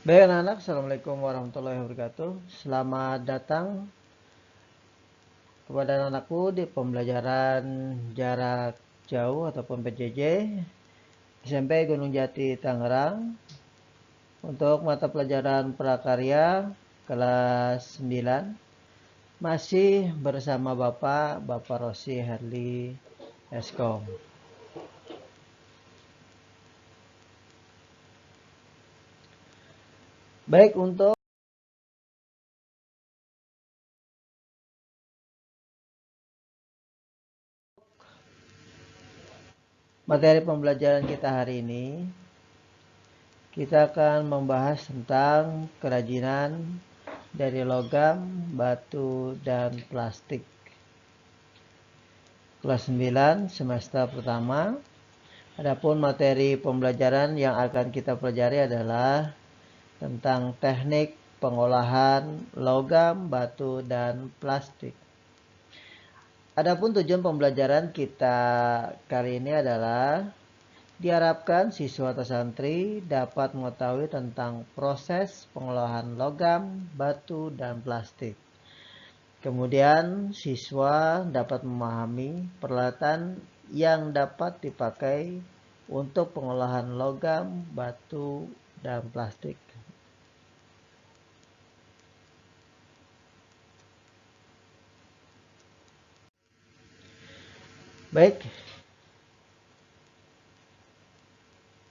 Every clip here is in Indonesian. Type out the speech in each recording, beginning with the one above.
Baik anak-anak, Assalamualaikum warahmatullahi wabarakatuh. Selamat datang kepada anakku di pembelajaran jarak jauh ataupun PJJ SMP Gunung Jati, Tangerang untuk mata pelajaran prakarya kelas 9. Masih bersama Bapak Rosi Herli Eskom. Baik, untuk materi pembelajaran kita hari ini, kita akan membahas tentang kerajinan dari logam, batu, dan plastik. Kelas 9 semester pertama. Adapun materi pembelajaran yang akan kita pelajari adalah tentang teknik pengolahan logam, batu, dan plastik. Adapun tujuan pembelajaran kita kali ini adalah diharapkan siswa atau santri dapat mengetahui tentang proses pengolahan logam, batu, dan plastik. Kemudian siswa dapat memahami peralatan yang dapat dipakai untuk pengolahan logam, batu, dan plastik. Baik,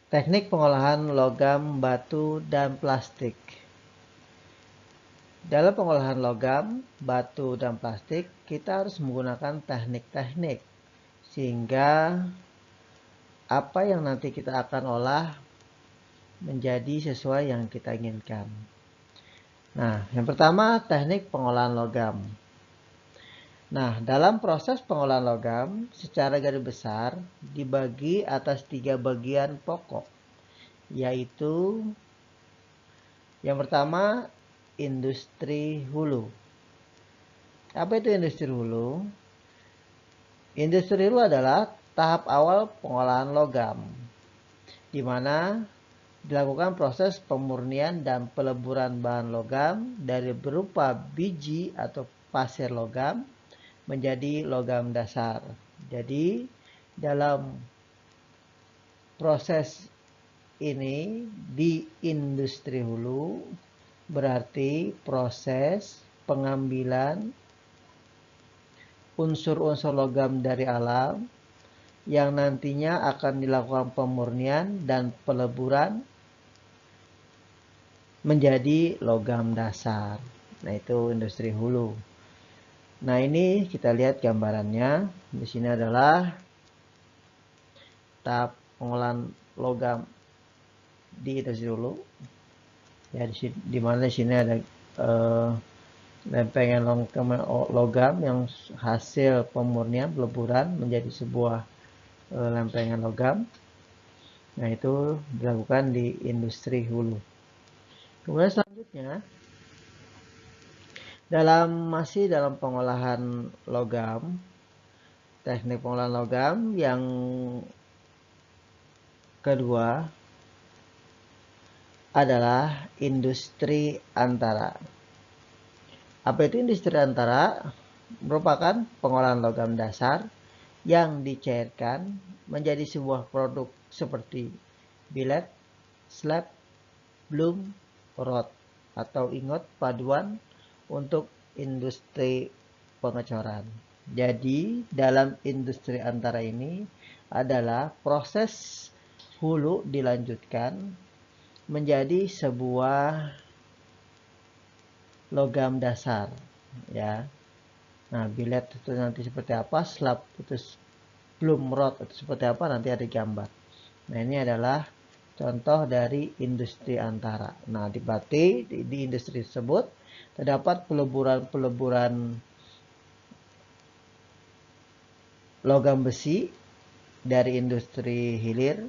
teknik pengolahan logam, batu, dan plastik. Dalam pengolahan logam, batu, dan plastik, kita harus menggunakan teknik-teknik sehingga apa yang nanti kita akan olah menjadi sesuai yang kita inginkan. Nah, yang pertama teknik pengolahan logam. Nah, dalam proses pengolahan logam secara garis besar dibagi atas 3 bagian pokok, yaitu yang pertama industri hulu. Apa itu industri hulu? Industri hulu adalah tahap awal pengolahan logam, di mana dilakukan proses pemurnian dan peleburan bahan logam dari berupa biji atau pasir logam menjadi logam dasar. Jadi dalam proses ini di industri hulu berarti proses pengambilan unsur-unsur logam dari alam yang nantinya akan dilakukan pemurnian dan peleburan menjadi logam dasar. Nah, itu industri hulu. Nah, ini kita lihat gambarannya. Di sini adalah tahap pengolahan logam di industri hulu. Ya, di mana di sini ada lempengan logam yang hasil pemurnian peleburan menjadi sebuah lempengan logam. Nah, itu dilakukan di industri hulu. Kemudian selanjutnya masih dalam pengolahan logam, teknik pengolahan logam yang kedua adalah industri antara. Apa itu industri antara? Merupakan pengolahan logam dasar yang dicairkan menjadi sebuah produk seperti billet, slab, bloom, rod atau ingot paduan untuk industri pengecoran. Jadi dalam industri antara ini adalah proses hulu dilanjutkan menjadi sebuah logam dasar, ya. Nah, billet itu nanti seperti apa, slab itu bloom, rod itu seperti apa, nanti ada gambar. Nah, ini adalah contoh dari industri antara. Nah, di industri tersebut terdapat peleburan logam besi dari industri hilir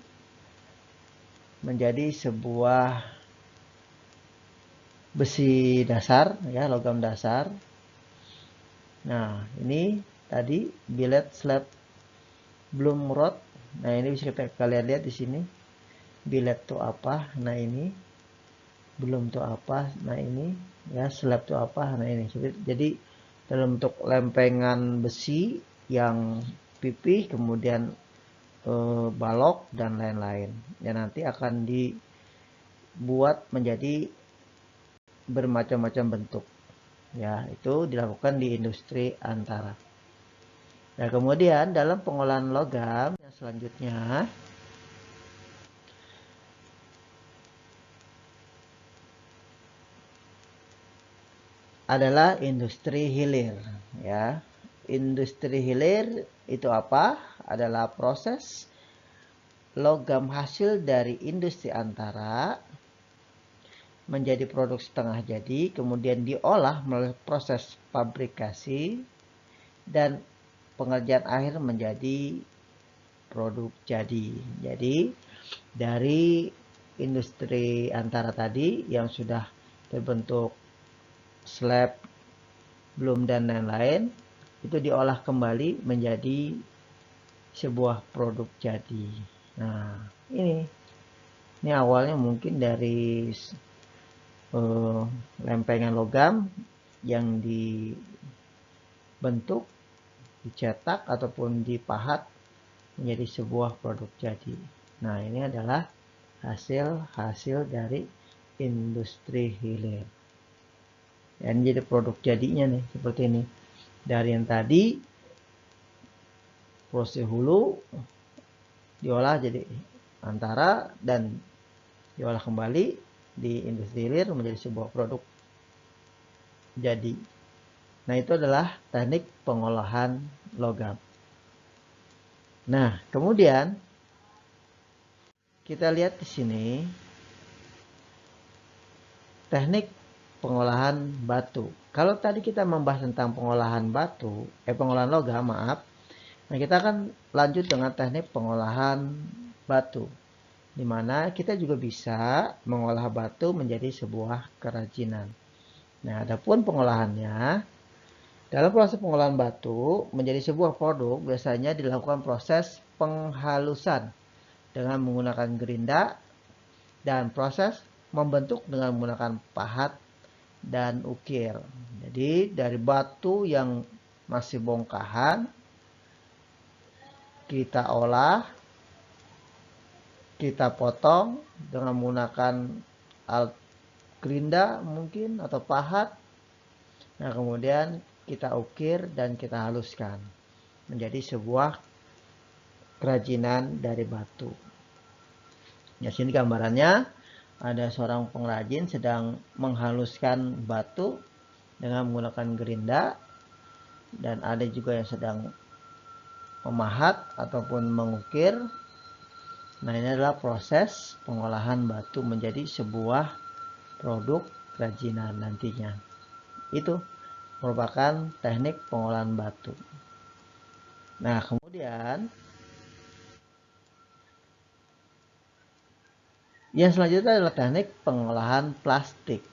menjadi sebuah besi dasar, ya, logam dasar. Nah, ini tadi billet, slab, bloom, rod. Nah, ini bisa kalian lihat di sini. Billet itu apa? Nah, ini belum tuh apa, nah ini ya, slab tuh apa, nah ini. Jadi dalam bentuk lempengan besi yang pipih, kemudian balok dan lain-lain, ya nanti akan dibuat menjadi bermacam-macam bentuk, ya itu dilakukan di industri antara. Nah kemudian dalam pengolahan logam yang selanjutnya adalah industri hilir, ya. Industri hilir itu apa? Adalah proses logam hasil dari industri antara menjadi produk setengah jadi, kemudian diolah melalui proses fabrikasi dan pengerjaan akhir menjadi produk jadi. Jadi dari industri antara tadi yang sudah terbentuk slab, bloom dan lain-lain, itu diolah kembali menjadi sebuah produk jadi. Nah ini awalnya mungkin dari lempengan logam yang dibentuk, dicetak ataupun dipahat menjadi sebuah produk jadi. Nah ini adalah hasil dari industri hilir. Ya, ini jadi produk jadinya nih seperti ini. Dari yang tadi proses hulu diolah jadi antara dan diolah kembali di industri hilir menjadi sebuah produk jadi. Nah itu adalah teknik pengolahan logam. Nah kemudian kita lihat di sini teknik pengolahan batu. Kalau tadi kita membahas tentang pengolahan pengolahan logam, maaf. Nah, kita akan lanjut dengan teknik pengolahan batu, di mana kita juga bisa mengolah batu menjadi sebuah kerajinan. Nah, adapun pengolahannya, dalam proses pengolahan batu menjadi sebuah produk, biasanya dilakukan proses penghalusan dengan menggunakan gerinda dan proses membentuk dengan menggunakan pahat dan ukir. Jadi dari batu yang masih bongkahan kita olah, kita potong dengan menggunakan alat gerinda mungkin atau pahat. Nah kemudian kita ukir dan kita haluskan menjadi sebuah kerajinan dari batu. Ya sini gambarannya ada seorang pengrajin sedang menghaluskan batu dengan menggunakan gerinda, dan ada juga yang sedang memahat ataupun mengukir. Nah ini adalah proses pengolahan batu menjadi sebuah produk kerajinan nantinya. Itu merupakan teknik pengolahan batu. Nah kemudian yang selanjutnya adalah teknik pengolahan plastik.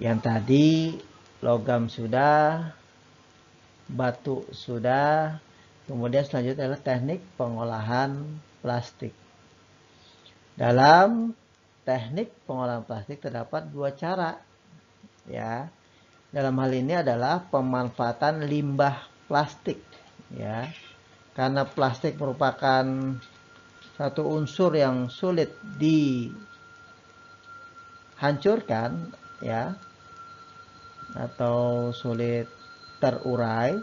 Yang tadi logam sudah, batu sudah, kemudian selanjutnya adalah teknik pengolahan plastik. Dalam teknik pengolahan plastik terdapat dua cara, ya. Dalam hal ini adalah pemanfaatan limbah plastik, ya. Karena plastik merupakan satu unsur yang sulit dihancurkan, ya, atau sulit terurai,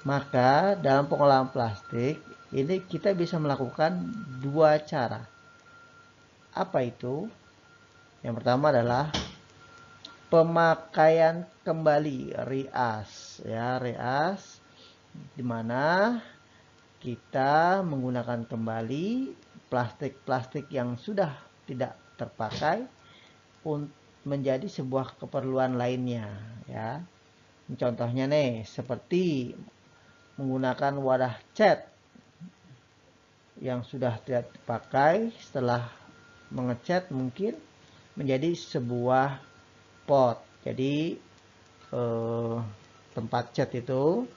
maka dalam pengolahan plastik ini kita bisa melakukan dua cara. Apa itu? Yang pertama adalah pemakaian kembali, reas, ya, reas, di mana kita menggunakan kembali plastik-plastik yang sudah tidak terpakai untuk menjadi sebuah keperluan lainnya, ya. Contohnya nih seperti menggunakan wadah cat yang sudah tidak dipakai, setelah mengecat mungkin menjadi sebuah pot. Jadi tempat cat itu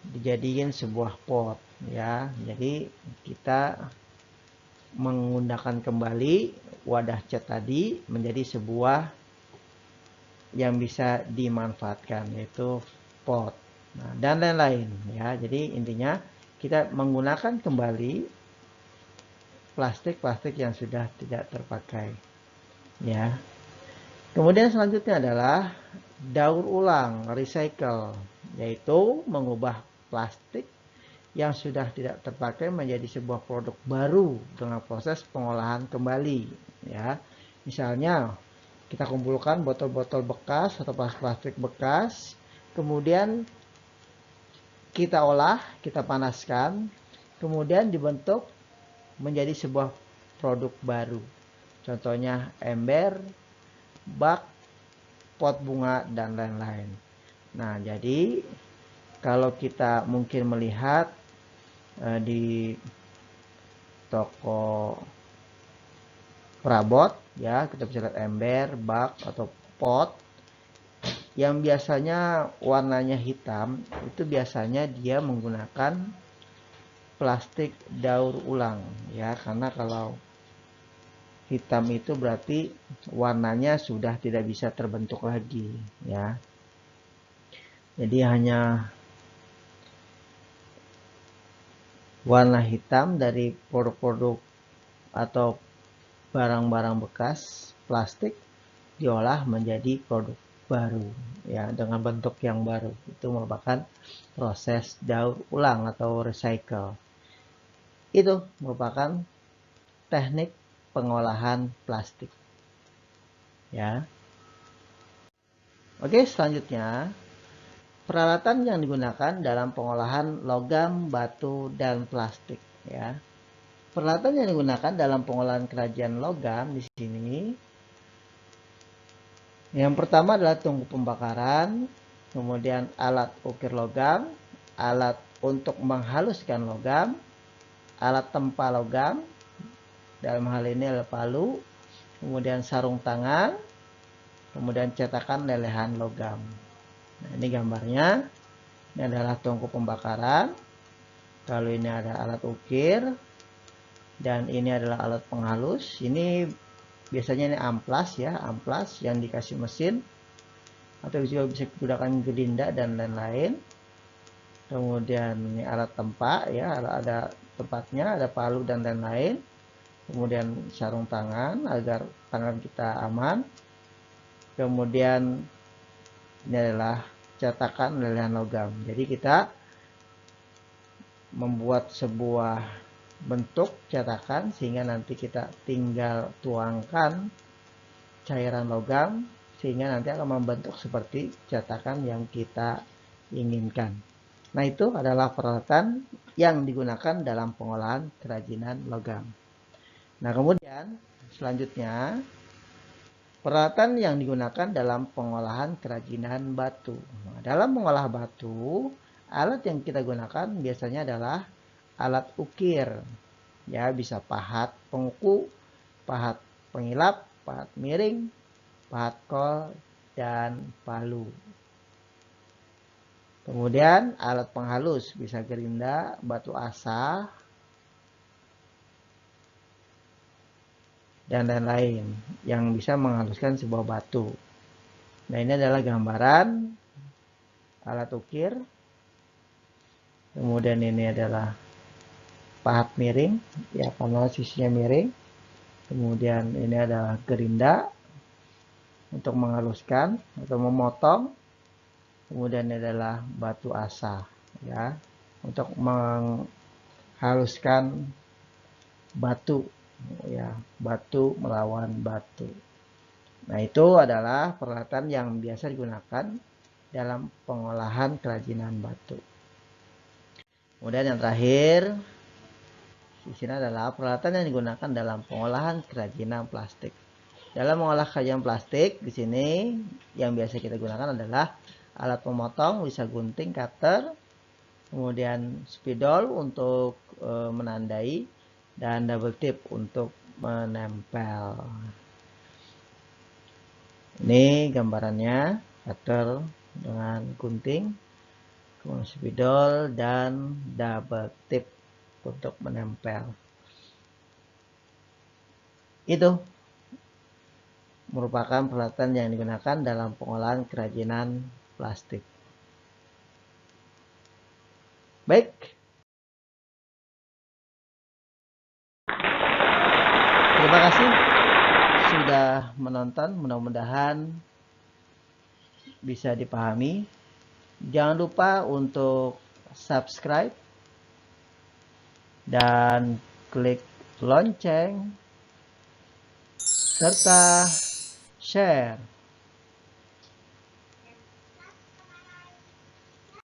dijadikan sebuah pot, ya. Jadi kita menggunakan kembali wadah cat tadi menjadi sebuah yang bisa dimanfaatkan, yaitu pot. Nah, dan lain-lain ya. Jadi intinya kita menggunakan kembali plastik-plastik yang sudah tidak terpakai ya. Kemudian selanjutnya adalah daur ulang, recycle, yaitu mengubah plastik yang sudah tidak terpakai menjadi sebuah produk baru dengan proses pengolahan kembali ya. Misalnya kita kumpulkan botol-botol bekas atau plastik bekas, kemudian kita olah, kita panaskan, kemudian dibentuk menjadi sebuah produk baru. Contohnya ember, bak, pot bunga, dan lain-lain. Nah, jadi kalau kita mungkin melihat di toko perabot ya, kita bisa lihat ember, bak, atau pot yang biasanya warnanya hitam, itu biasanya dia menggunakan plastik daur ulang ya, karena kalau hitam itu berarti warnanya sudah tidak bisa terbentuk lagi ya. Jadi hanya warna hitam dari produk-produk atau barang-barang bekas plastik diolah menjadi produk baru ya, dengan bentuk yang baru. Itu merupakan proses daur ulang atau recycle. Itu merupakan teknik pengolahan plastik ya. Oke, selanjutnya peralatan yang digunakan dalam pengolahan logam, batu, dan plastik ya. Peralatan yang digunakan dalam pengolahan kerajinan logam di sini, yang pertama adalah tungku pembakaran, kemudian alat ukir logam, alat untuk menghaluskan logam, alat tempa logam, dalam hal ini adalah palu, kemudian sarung tangan, kemudian cetakan lelehan logam. Nah, ini gambarnya. Ini adalah tungku pembakaran. Kalau ini ada alat ukir, dan ini adalah alat penghalus. Ini biasanya ini amplas ya, amplas yang dikasih mesin, atau juga bisa digunakan gelinda dan lain-lain. Kemudian ini alat tempa ya, ada tempatnya, ada palu dan lain-lain. Kemudian sarung tangan agar tangan kita aman. Kemudian ini adalah cetakan lelehan logam. Jadi kita membuat sebuah bentuk cetakan sehingga nanti kita tinggal tuangkan cairan logam sehingga nanti akan membentuk seperti cetakan yang kita inginkan. Nah, itu adalah peralatan yang digunakan dalam pengolahan kerajinan logam. Nah, kemudian selanjutnya peralatan yang digunakan dalam pengolahan kerajinan batu. Nah, dalam mengolah batu, alat yang kita gunakan biasanya adalah alat ukir. Ya, bisa pahat penguku, pahat pengilap, pahat miring, pahat kol, dan palu. Kemudian alat penghalus bisa gerinda, batu asa, dan lain-lain yang bisa menghaluskan sebuah batu. Nah, ini adalah gambaran alat ukir. Kemudian ini adalah pahat miring ya, karena sisinya miring. Kemudian ini adalah gerinda untuk menghaluskan atau memotong. Kemudian ini adalah batu asa ya, untuk menghaluskan batu ya, batu melawan batu. Nah, itu adalah peralatan yang biasa digunakan dalam pengolahan kerajinan batu. Kemudian yang terakhir di sini adalah peralatan yang digunakan dalam pengolahan kerajinan plastik. Dalam mengolah kerajinan plastik di sini yang biasa kita gunakan adalah alat pemotong, bisa gunting, cutter, kemudian spidol untuk menandai, dan double tip untuk menempel. Ini gambarannya, cutter dengan gunting, kemudian spidol, dan double tip untuk menempel. Itu merupakan peralatan yang digunakan dalam pengolahan kerajinan plastik. Baik. Terima kasih sudah menonton, mudah-mudahan bisa dipahami. Jangan lupa untuk subscribe dan klik lonceng serta share